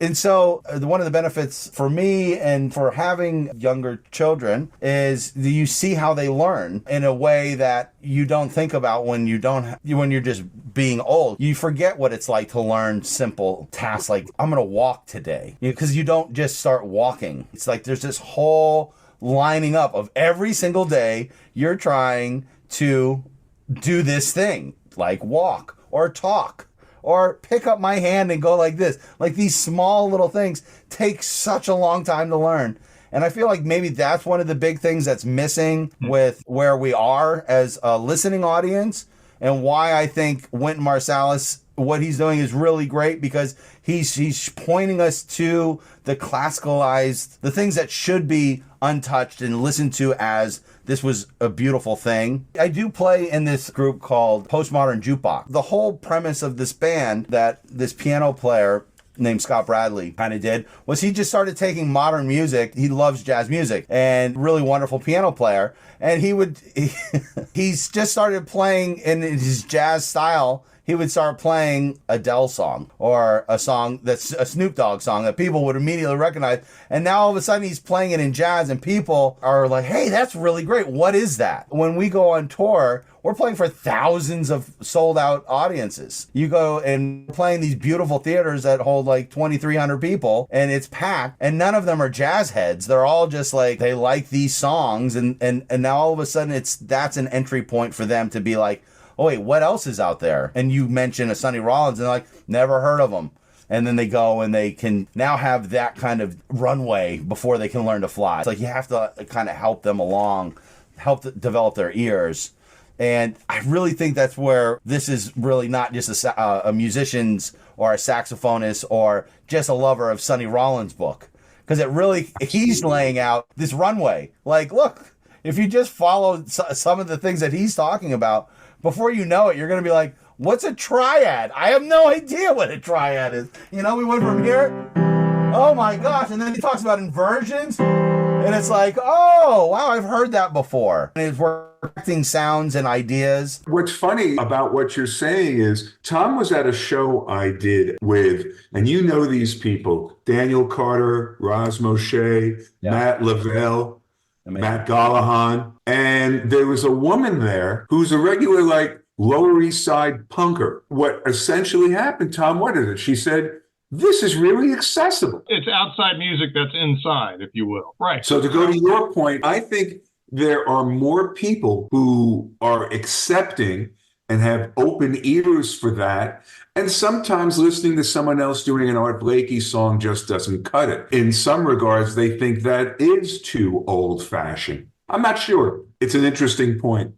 Speaker 5: And so one of the benefits for me and for having younger children is you see how they learn in a way that you don't think about when you're just being old. You forget what it's like to learn simple tasks like, I'm going to walk today. Because you don't just start walking. It's like there's this whole lining up of every single day you're trying to do this thing, like walk or talk or pick up my hand and go like this. Like these small little things take such a long time to learn. And I feel like maybe that's one of the big things that's missing with where we are as a listening audience and why I think Wynton Marsalis, what he's doing is really great, because he's pointing us to the classicalized, the things that should be untouched and listened to as this was a beautiful thing. I do play in this group called Postmodern Jukebox. The whole premise of this band that this piano player named Scott Bradley kind of did was he just started taking modern music. He loves jazz music and really wonderful piano player. And he's just started playing in his jazz style. He would start playing Adele song or a song that's a Snoop Dogg song that people would immediately recognize. And now all of a sudden he's playing it in jazz and people are like, hey, that's really great. What is that? When we go on tour, we're playing for thousands of sold out audiences. You go and playing these beautiful theaters that hold like 2,300 people and it's packed, and none of them are jazz heads. They're all just like, they like these songs. And now all of a sudden that's an entry point for them to be like, oh wait, what else is out there? And you mention a Sonny Rollins and they're like, never heard of him. And then they go and they can now have that kind of runway before they can learn to fly. It's like you have to kind of help them along, develop their ears. And I really think that's where this is really not just a musician's or a saxophonist or just a lover of Sonny Rollins book. Because he's laying out this runway. Like, look, if you just follow some of the things that he's talking about, before you know it, you're going to be like, what's a triad? I have no idea what a triad is. You know, we went from here, oh my gosh, and then he talks about inversions, and it's like, oh, wow, I've heard that before. And it's working sounds and ideas.
Speaker 3: What's funny about what you're saying is Tom was at a show I did with, and you know these people, Daniel Carter, Roz Moshe, Matt Lavelle, Matt Gallahan, and there was a woman there who's a regular, like, Lower East Side punker. What essentially happened, Tom, what is it? She said, this is really accessible.
Speaker 2: It's outside music that's inside, if you will. Right.
Speaker 3: So to go to your point, I think there are more people who are accepting and have open ears for that. And sometimes listening to someone else doing an Art Blakey song just doesn't cut it. In some regards, they think that is too old-fashioned. I'm not sure. It's an interesting point.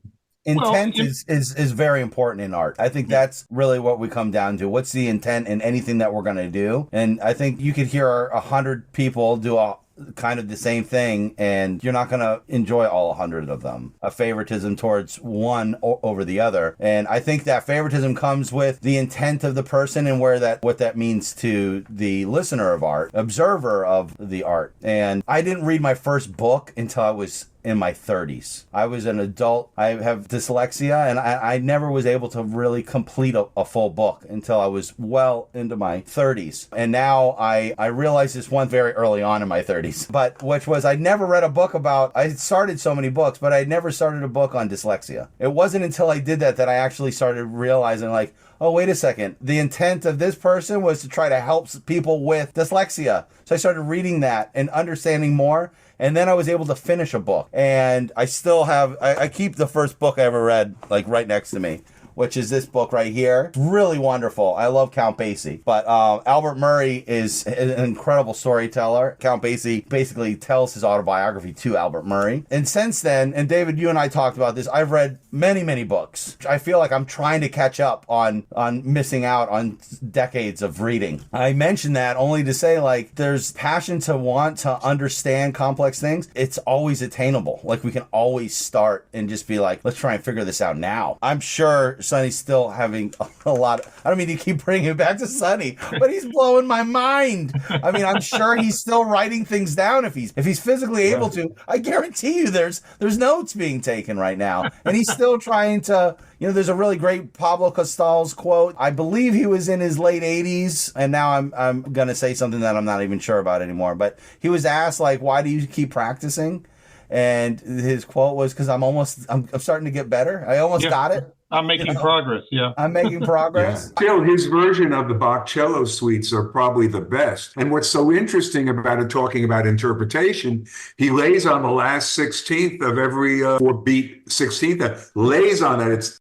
Speaker 5: Intent is very important in art. I think that's really what we come down to. What's the intent in anything that we're going to do? And I think you could hear 100 people do kind of the same thing, and you're not going to enjoy all 100 of them. A favoritism towards one over the other. And I think that favoritism comes with the intent of the person and what that means to the listener of art, observer of the art. And I didn't read my first book until I was in my 30s. I was an adult. I have dyslexia, and I never was able to really complete a full book until I was well into my 30s. And now I realized this one very early on in my 30s, but which was I never read a book about, I started so many books, but I never started a book on dyslexia. It wasn't until I did that I actually started realizing, like, oh, wait a second. The intent of this person was to try to help people with dyslexia. So I started reading that and understanding more. And then I was able to finish a book. And I still have, I keep the first book I ever read, like, right next to me, which is this book right here. It's really wonderful. I love Count Basie. But Albert Murray is an incredible storyteller. Count Basie basically tells his autobiography to Albert Murray. And since then, and David, you and I talked about this, I've read many, many books. I feel like I'm trying to catch up on missing out on decades of reading. I mention that only to say, like, there's passion to want to understand complex things. It's always attainable. Like, we can always start and just be like, let's try and figure this out now. I'm sure Sonny's still having a lot I don't mean to keep bringing it back to Sonny, but he's blowing my mind. I mean, I'm sure he's still writing things down if he's physically able to. I guarantee you there's notes being taken right now. And he's still trying to, there's a really great Pablo Casals quote. I believe he was in his late 80s, and now I'm going to say something that I'm not even sure about anymore, but he was asked, like, why do you keep practicing? And his quote was, because I'm starting to get better. I almost got it.
Speaker 2: I'm making progress, yeah.
Speaker 5: I'm making progress.
Speaker 3: Yeah. Still, his version of the Bach cello suites are probably the best. And what's so interesting about it, talking about interpretation, he lays on the last 16th of every 4-beat 16th, lays on that. It's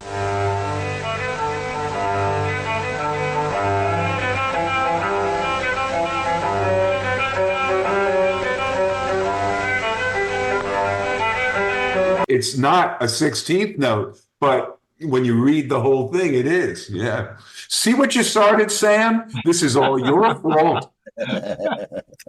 Speaker 3: it's not a 16th note, but when you read the whole thing, it is. Yeah. See what you started, Sam? This is all your fault.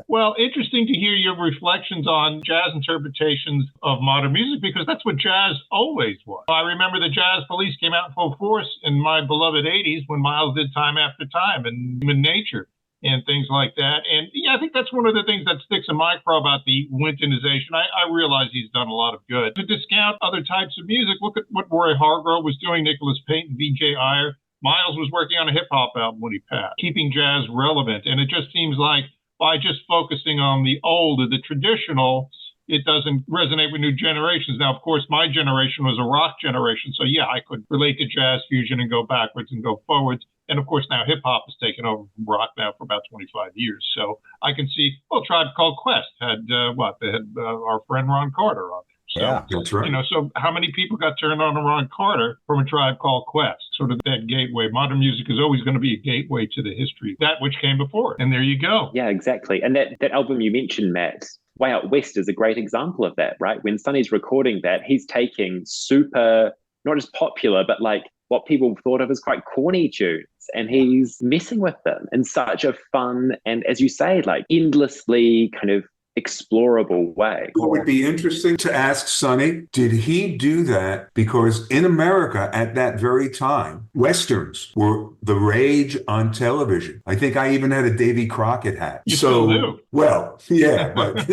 Speaker 2: Well, interesting to hear your reflections on jazz interpretations of modern music, because that's what jazz always was. I remember the Jazz Police came out in full force in my beloved 80s when Miles did Time After Time and Human Nature and things like that. And yeah, I think that's one of the things that sticks in my craw about the Wyntonization. I realize he's done a lot of good. To discount other types of music, look at what Roy Hargrove was doing, Nicholas Payton, B.J. Iyer. Miles was working on a hip-hop album when he passed, keeping jazz relevant. And it just seems like by just focusing on the old or the traditional, it doesn't resonate with new generations. Now, of course, my generation was a rock generation. So yeah, I could relate to jazz fusion and go backwards and go forwards. And of course, now hip hop has taken over from rock now for about 25 years. So I can see, well, Tribe Called Quest had They had our friend Ron Carter on there. So,
Speaker 3: yeah, that's right.
Speaker 2: So how many people got turned on to Ron Carter from A Tribe Called Quest? Sort of that gateway. Modern music is always going to be a gateway to the history, that which came before it. And there you go.
Speaker 6: Yeah, exactly. And that album you mentioned, Matt, Way Out West, is a great example of that, right? When Sonny's recording that, he's taking super, not just popular, but like what people thought of as quite corny tunes, and he's messing with them in such a fun and, as you say, like endlessly kind of explorable way.
Speaker 3: It would be interesting to ask Sonny, did he do that because in America at that very time, Westerns were the rage on television? I think I even had a Davy Crockett hat.
Speaker 2: You still do.
Speaker 3: Well, yeah, but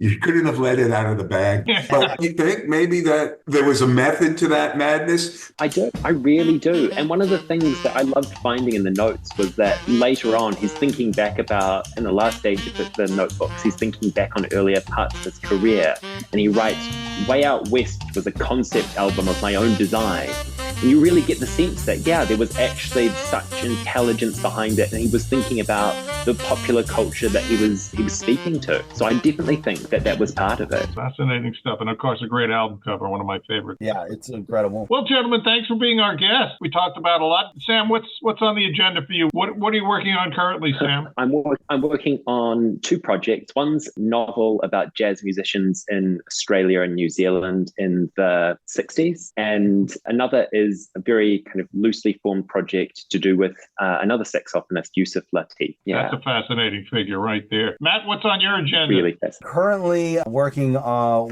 Speaker 3: you couldn't have let it out of the bag. But you think maybe that there was a method to that madness?
Speaker 6: I do. I really do. And one of the things that I loved finding in the notes was that later on, he's thinking back about, in the last stage of the notebooks, he's thinking back on earlier parts of his career, and he writes, Way Out West was a concept album of my own design. And you really get the sense that, yeah, there was actually such intelligence behind it, and he was thinking about the popular culture that he was speaking to. So I definitely think that was part of it.
Speaker 2: Fascinating stuff. And of course, a great album cover, one of my favorites.
Speaker 5: Yeah, it's incredible.
Speaker 2: Well, gentlemen, thanks for being our guest. We talked about a lot. Sam, what's on the agenda for you? What are you working on currently, Sam?
Speaker 6: I'm working on two projects. One's a novel about jazz musicians in Australia and New Zealand in the 60s. And another is a very kind of loosely formed project to do with another saxophonist, Yusuf Lateef. Yeah.
Speaker 2: That's a fascinating figure right there. Matt, what's on your agenda?
Speaker 6: Really fascinating.
Speaker 5: Currently working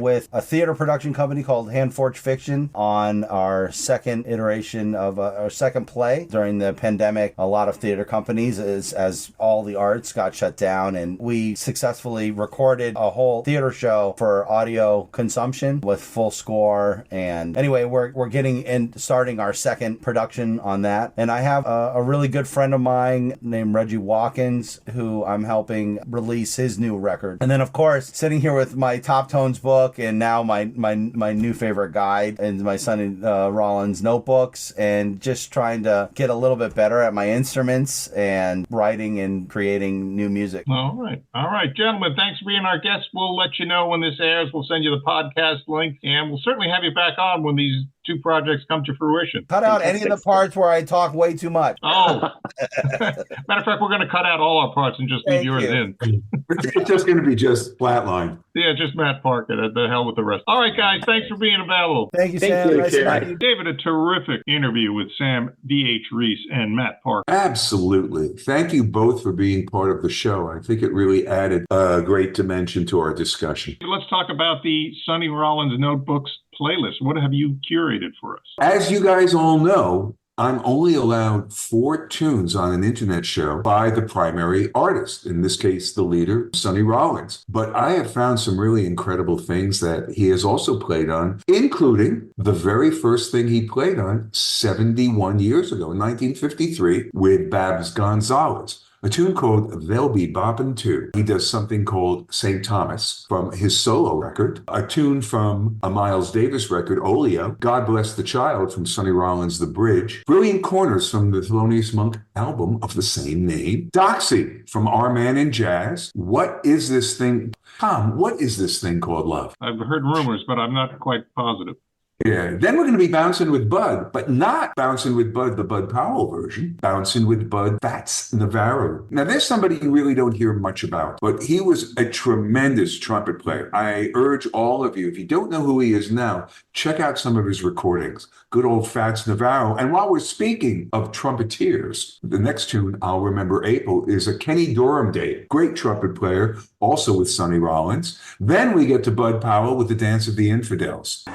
Speaker 5: with a theater production company called Hand Forge Fiction on our second iteration of our second play. During the pandemic, a lot of theater companies, as all the arts got shut down, and we successfully recorded a whole theater show for audio consumption with full score. And anyway, we're getting in, starting our second production on that. And I have a really good friend of mine named Reggie Watkins, who I'm helping release his new record. And then, of course, sitting here with my Top Tones book and now my new favorite guide and my Sonny Rollins notebooks, and just trying to get a little bit better at my instruments and writing and creating new music.
Speaker 2: All right, gentlemen, thanks for being our guest. We'll let you know when this airs. We'll send you the podcast link, and we'll certainly have you back on when these two projects come to fruition.
Speaker 5: Cut out any of the parts where I talk way too much.
Speaker 2: Oh, matter of fact, we're going to cut out all our parts and just leave yours in.
Speaker 3: It's just going to be just flatline.
Speaker 2: Yeah, just Matt Parker. The hell with the rest. All right, guys, thanks for being available.
Speaker 5: Thank you, Sam. Nice to meet you.
Speaker 2: David, a terrific interview with Sam D.H. Reese and Matt Parker.
Speaker 3: Absolutely. Thank you both for being part of the show. I think it really added a great dimension to our discussion.
Speaker 2: Let's talk about the Sonny Rollins Notebooks playlist. What have you curated for us?
Speaker 3: As you guys all know, I'm only allowed 4 tunes on an internet show by the primary artist, in this case, the leader, Sonny Rollins. But I have found some really incredible things that he has also played on, including the very first thing he played on 71 years ago, in 1953, with Babs Gonzalez. A tune called They'll Be Boppin' Too. He does something called St. Thomas from his solo record, a tune from a Miles Davis record, Oleo, God Bless the Child from Sonny Rollins' The Bridge, Brilliant Corners from the Thelonious Monk album of the same name, Doxy from Our Man in Jazz. What is this thing? Tom, what is this thing called love?
Speaker 2: I've heard rumors, but I'm not quite positive.
Speaker 3: Yeah, then we're going to be bouncing with Bud, but not bouncing with Bud, the Bud Powell version, bouncing with Bud Fats Navarro. Now, there's somebody you really don't hear much about, but he was a tremendous trumpet player. I urge all of you, if you don't know who he is now, check out some of his recordings. Good old Fats Navarro. And while we're speaking of trumpeters, the next tune I'll remember April is a Kenny Dorham Day, great trumpet player, also with Sonny Rollins. Then we get to Bud Powell with the Dance of the Infidels.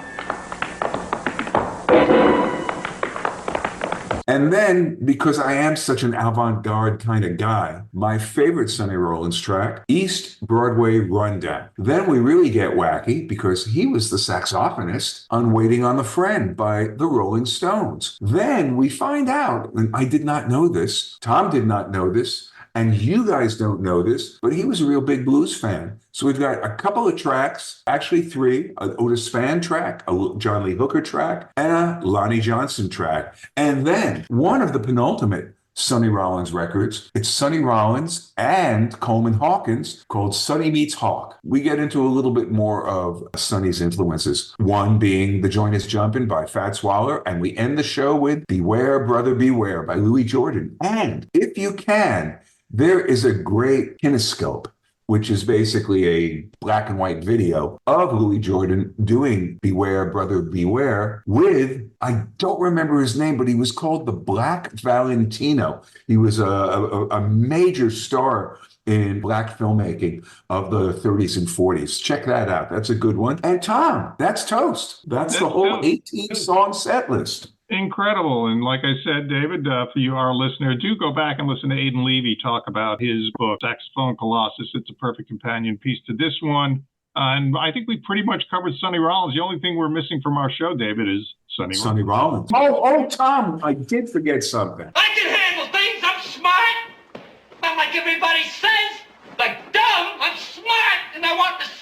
Speaker 3: And then, because I am such an avant-garde kind of guy, my favorite Sonny Rollins track, East Broadway Rundown. Then we really get wacky because he was the saxophonist on Waiting on the Friend by the Rolling Stones. Then we find out, and I did not know this, Tom did not know this, and you guys don't know this, but he was a real big blues fan. So we've got a couple of tracks, actually three, an Otis Spann track, a John Lee Hooker track, and a Lonnie Johnson track. And then one of the penultimate Sonny Rollins records, it's Sonny Rollins and Coleman Hawkins called Sonny Meets Hawk. We get into a little bit more of Sonny's influences, one being The Joint is Jumpin' by Fats Waller, and we end the show with Beware, Brother, Beware by Louis Jordan. And if you can, there is a great kinescope, which is basically a black and white video of Louis Jordan doing Beware, Brother, Beware with, I don't remember his name, but he was called the Black Valentino. He was a major star in black filmmaking of the 30s and 40s. Check that out. That's a good one. And Tom, that's toast. That's the whole 18-song set list.
Speaker 2: Incredible. And like I said, David, for you, our listener, do go back and listen to Aidan Levy talk about his book, Saxophone Colossus. It's a perfect companion piece to this one. And I think we pretty much covered Sonny Rollins. The only thing we're missing from our show, David, is Sonny
Speaker 3: Rollins. Oh, Tom, I did forget something.
Speaker 8: I can handle things. I'm smart. Not like everybody says. Like dumb. I'm smart and I want respect.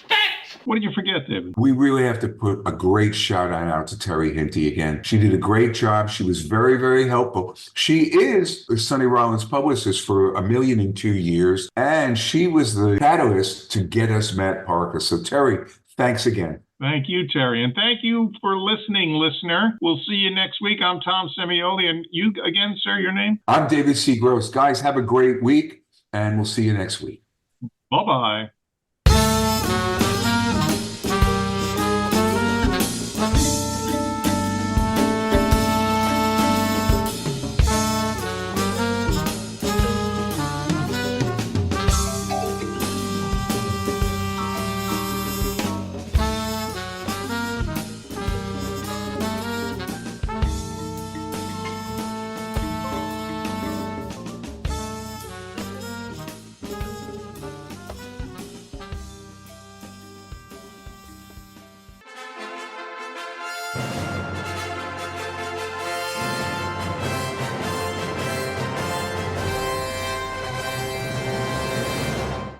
Speaker 2: What did you forget, David?
Speaker 3: We really have to put a great shout out to Terry Hinty again. She did a great job. She was very, very helpful. She is Sonny Rollins' publicist for 1,002 years, and she was the catalyst to get us Matt Parker. So, Terry, thanks again.
Speaker 2: Thank you, Terry. And thank you for listening, listener. We'll see you next week. I'm Tom Semioli. And you again, sir, your name?
Speaker 3: I'm David C. Gross. Guys, have a great week, and we'll see you next week.
Speaker 2: Bye-bye.